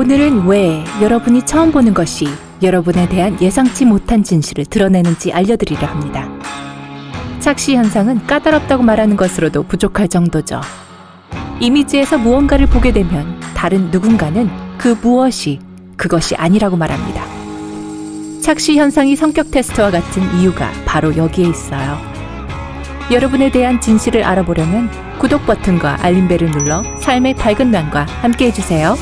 오늘은 왜 여러분이 처음 보는 것이 여러분에 대한 예상치 못한 진실을 드러내는지 알려드리려 합니다. 착시 현상은 까다롭다고 말하는 것으로도 부족할 정도죠. 이미지에서 무언가를 보게 되면 다른 누군가는 그 무엇이 그것이 아니라고 말합니다. 착시 현상이 성격 테스트와 같은 이유가 바로 여기에 있어요. 여러분에 대한 진실을 알아보려면 구독 버튼과 알림벨을 눌러 삶의 밝은 란과 함께 해주세요.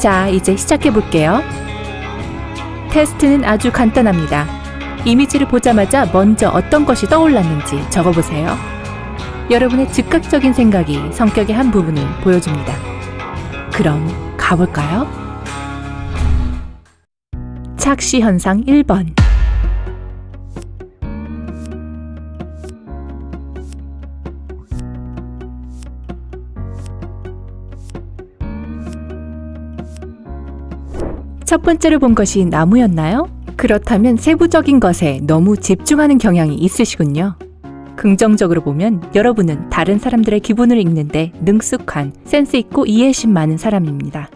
자, 이제 시작해 볼게요. 테스트는 아주 간단합니다. 이미지를 보자마자 먼저 어떤 것이 떠올랐는지 적어보세요. 여러분의 즉각적인 생각이 성격의 한 부분을 보여줍니다. 그럼 가볼까요? 착시 현상 1번. 첫 번째로 본 것이 나무였나요? 그렇다면 세부적인 것에 너무 집중하는 경향이 있으시군요. 긍정적으로 보면 여러분은 다른 사람들의 기분을 읽는데 능숙한, 센스 있고 이해심 많은 사람입니다.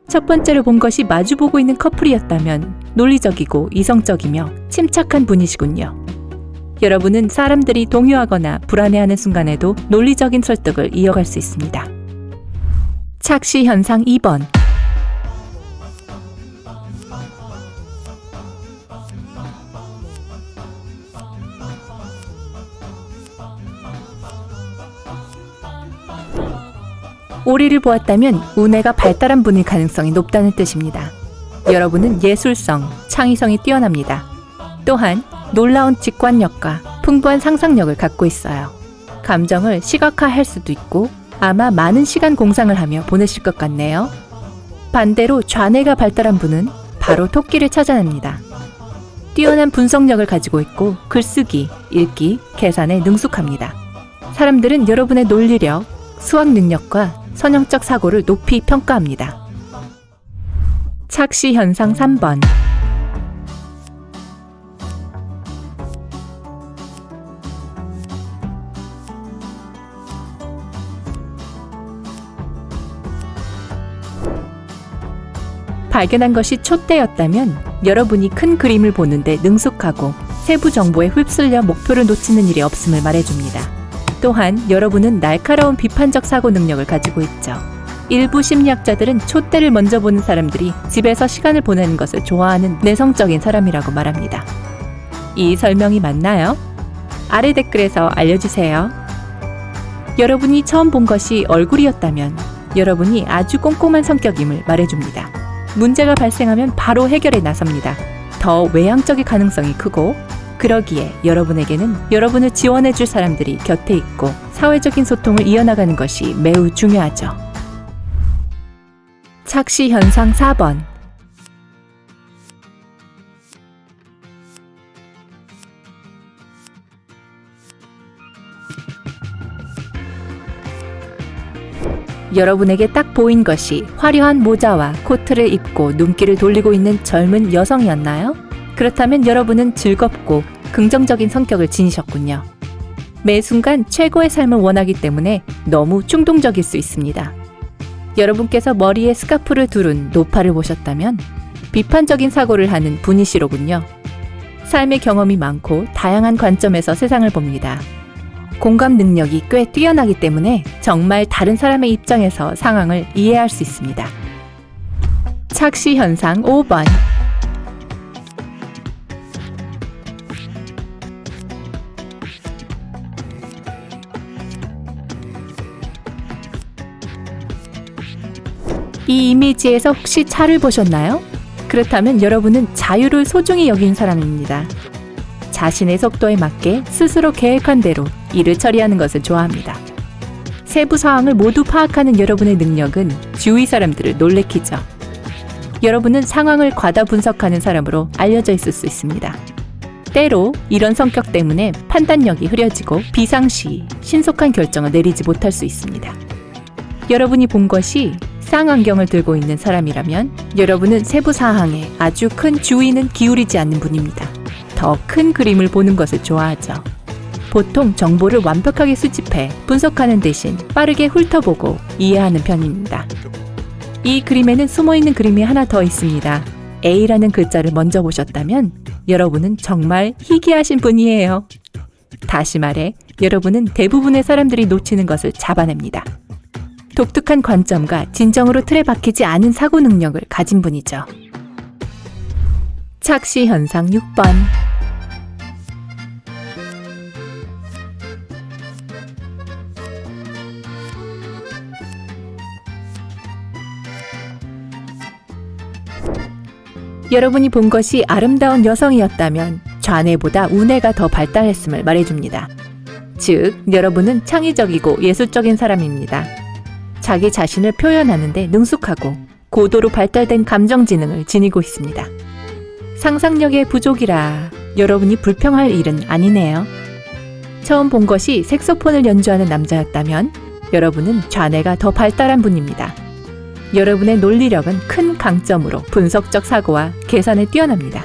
첫 번째로 본 것이 마주보고 있는 커플이었다면 논리적이고 이성적이며 침착한 분이시군요. 여러분은 사람들이 동요하거나 불안해하는 순간에도 논리적인 설득을 이어갈 수 있습니다. 착시 현상 2번. 오리를 보았다면 우뇌가 발달한 분일 가능성이 높다는 뜻입니다. 여러분은 예술성, 창의성이 뛰어납니다. 또한 놀라운 직관력과 풍부한 상상력을 갖고 있어요. 감정을 시각화할 수도 있고 아마 많은 시간 공상을 하며 보내실 것 같네요. 반대로 좌뇌가 발달한 분은 바로 토끼를 찾아냅니다. 뛰어난 분석력을 가지고 있고 글쓰기, 읽기, 계산에 능숙합니다. 사람들은 여러분의 논리력, 수학 능력과 선형적 사고를 높이 평가합니다. 착시 현상 3번. 발견한 것이 촛대였다면 여러분이 큰 그림을 보는데 능숙하고 세부 정보에 휩쓸려 목표를 놓치는 일이 없음을 말해줍니다. 또한 여러분은 날카로운 비판적 사고 능력을 가지고 있죠. 일부 심리학자들은 촛대를 먼저 보는 사람들이 집에서 시간을 보내는 것을 좋아하는 내성적인 사람이라고 말합니다. 이 설명이 맞나요? 아래 댓글에서 알려주세요. 여러분이 처음 본 것이 얼굴이었다면 여러분이 아주 꼼꼼한 성격임을 말해줍니다. 문제가 발생하면 바로 해결에 나섭니다. 더 외향적일 가능성이 크고 그러기에 여러분에게는 여러분을 지원해줄 사람들이 곁에 있고 사회적인 소통을 이어나가는 것이 매우 중요하죠. 착시 현상 4번. 여러분에게 딱 보인 것이 화려한 모자와 코트를 입고 눈길을 돌리고 있는 젊은 여성이었나요? 그렇다면 여러분은 즐겁고 긍정적인 성격을 지니셨군요. 매 순간 최고의 삶을 원하기 때문에 너무 충동적일 수 있습니다. 여러분께서 머리에 스카프를 두른 노파를 보셨다면 비판적인 사고를 하는 분이시로군요. 삶의 경험이 많고 다양한 관점에서 세상을 봅니다. 공감 능력이 꽤 뛰어나기 때문에 정말 다른 사람의 입장에서 상황을 이해할 수 있습니다. 착시 현상 5번. 이 이미지에서 혹시 차를 보셨나요? 그렇다면 여러분은 자유를 소중히 여긴 사람입니다. 자신의 속도에 맞게 스스로 계획한 대로 일을 처리하는 것을 좋아합니다. 세부 사항을 모두 파악하는 여러분의 능력은 주위 사람들을 놀래키죠. 여러분은 상황을 과다 분석하는 사람으로 알려져 있을 수 있습니다. 때로 이런 성격 때문에 판단력이 흐려지고 비상시 신속한 결정을 내리지 못할 수 있습니다. 여러분이 본 것이 쌍안경을 들고 있는 사람이라면 여러분은 세부 사항에 아주 큰 주의는 기울이지 않는 분입니다. 더 큰 그림을 보는 것을 좋아하죠. 보통 정보를 완벽하게 수집해 분석하는 대신 빠르게 훑어보고 이해하는 편입니다. 이 그림에는 숨어있는 그림이 하나 더 있습니다. A라는 글자를 먼저 보셨다면 여러분은 정말 희귀하신 분이에요. 다시 말해, 여러분은 대부분의 사람들이 놓치는 것을 잡아냅니다. 독특한 관점과 진정으로 틀에 박히지 않은 사고 능력을 가진 분이죠. 착시 현상 6번. 여러분이 본 것이 아름다운 여성이었다면 좌뇌보다 우뇌가 더 발달했음을 말해줍니다. 즉, 여러분은 창의적이고 예술적인 사람입니다. 자기 자신을 표현하는데 능숙하고 고도로 발달된 감정지능을 지니고 있습니다. 상상력의 부족이라 여러분이 불평할 일은 아니네요. 처음 본 것이 색소폰을 연주하는 남자였다면 여러분은 좌뇌가 더 발달한 분입니다. 여러분의 논리력은 큰 강점으로 분석적 사고와 계산에 뛰어납니다.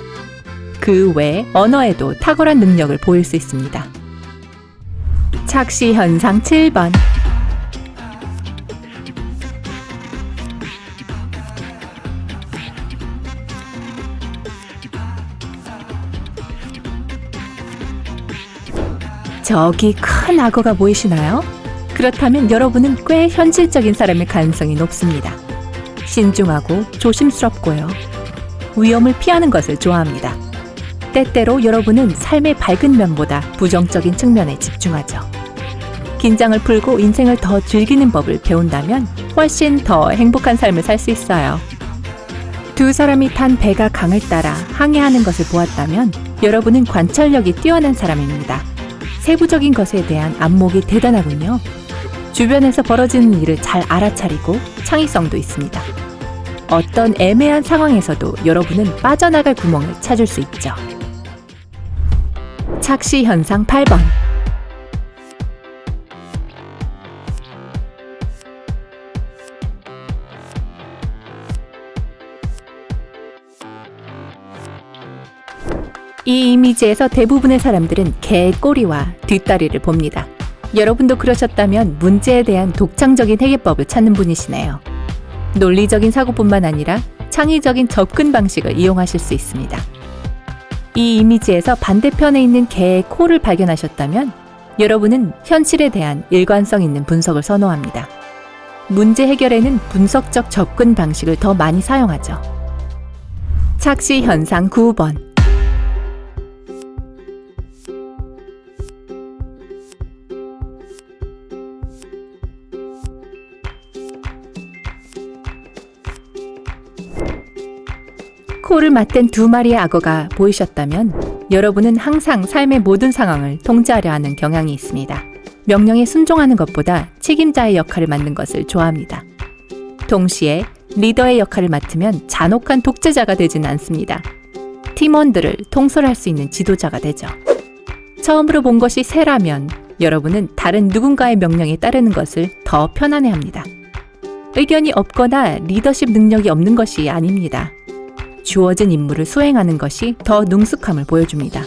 그 외 언어에도 탁월한 능력을 보일 수 있습니다. 착시 현상 7번. 저기 큰 악어가 보이시나요? 그렇다면 여러분은 꽤 현실적인 사람일 가능성이 높습니다. 신중하고 조심스럽고요. 위험을 피하는 것을 좋아합니다. 때때로 여러분은 삶의 밝은 면보다 부정적인 측면에 집중하죠. 긴장을 풀고 인생을 더 즐기는 법을 배운다면 훨씬 더 행복한 삶을 살 수 있어요. 두 사람이 탄 배가 강을 따라 항해하는 것을 보았다면 여러분은 관찰력이 뛰어난 사람입니다. 세부적인 것에 대한 안목이 대단하군요. 주변에서 벌어지는 일을 잘 알아차리고 창의성도 있습니다. 어떤 애매한 상황에서도 여러분은 빠져나갈 구멍을 찾을 수 있죠. 착시 현상 8번. 이 이미지에서 대부분의 사람들은 개의 꼬리와 뒷다리를 봅니다. 여러분도 그러셨다면 문제에 대한 독창적인 해결법을 찾는 분이시네요. 논리적인 사고뿐만 아니라 창의적인 접근 방식을 이용하실 수 있습니다. 이 이미지에서 반대편에 있는 개의 코를 발견하셨다면 여러분은 현실에 대한 일관성 있는 분석을 선호합니다. 문제 해결에는 분석적 접근 방식을 더 많이 사용하죠. 착시 현상 9번. 코를 맞댄 두 마리의 악어가 보이셨다면 여러분은 항상 삶의 모든 상황을 통제하려 하는 경향이 있습니다. 명령에 순종하는 것보다 책임자의 역할을 맡는 것을 좋아합니다. 동시에 리더의 역할을 맡으면 잔혹한 독재자가 되지는 않습니다. 팀원들을 통솔할 수 있는 지도자가 되죠. 처음으로 본 것이 새라면 여러분은 다른 누군가의 명령에 따르는 것을 더 편안해합니다. 의견이 없거나 리더십 능력이 없는 것이 아닙니다. 주어진 임무를 수행하는 것이 더 능숙함을 보여줍니다.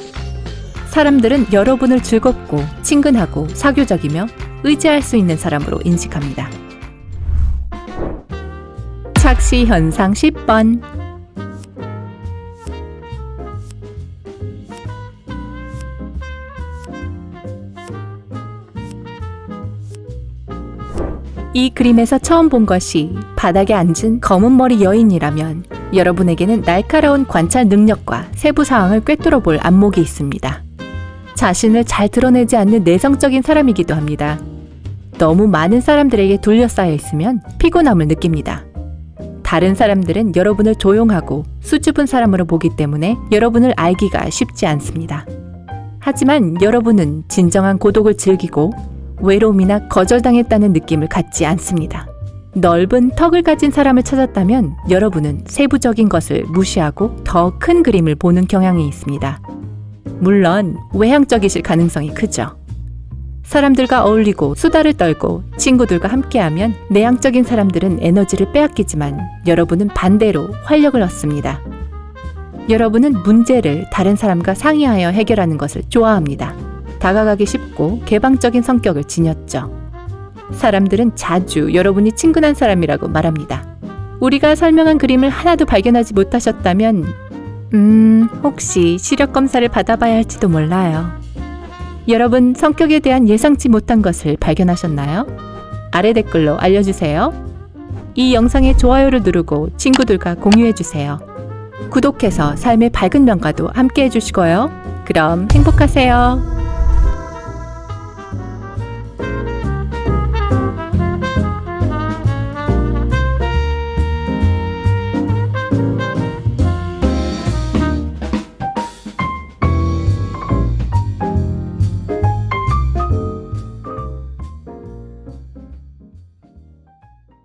사람들은 여러분을 즐겁고 친근하고 사교적이며 의지할 수 있는 사람으로 인식합니다. 착시 현상 10번. 이 그림에서 처음 본 것이 바닥에 앉은 검은 머리 여인이라면 여러분에게는 날카로운 관찰 능력과 세부 사항을 꿰뚫어 볼 안목이 있습니다. 자신을 잘 드러내지 않는 내성적인 사람이기도 합니다. 너무 많은 사람들에게 둘러싸여 있으면 피곤함을 느낍니다. 다른 사람들은 여러분을 조용하고 수줍은 사람으로 보기 때문에 여러분을 알기가 쉽지 않습니다. 하지만 여러분은 진정한 고독을 즐기고 외로움이나 거절당했다는 느낌을 갖지 않습니다. 넓은 턱을 가진 사람을 찾았다면 여러분은 세부적인 것을 무시하고 더 큰 그림을 보는 경향이 있습니다. 물론 외향적이실 가능성이 크죠. 사람들과 어울리고 수다를 떨고 친구들과 함께하면 내향적인 사람들은 에너지를 빼앗기지만 여러분은 반대로 활력을 얻습니다. 여러분은 문제를 다른 사람과 상의하여 해결하는 것을 좋아합니다. 다가가기 쉽고 개방적인 성격을 지녔죠. 사람들은 자주 여러분이 친근한 사람이라고 말합니다. 우리가 설명한 그림을 하나도 발견하지 못하셨다면 혹시 시력 검사를 받아봐야 할지도 몰라요. 여러분, 성격에 대한 예상치 못한 것을 발견하셨나요? 아래 댓글로 알려주세요. 이 영상에 좋아요를 누르고 친구들과 공유해주세요. 구독해서 삶의 밝은 면과도 함께 해주시고요. 그럼 행복하세요.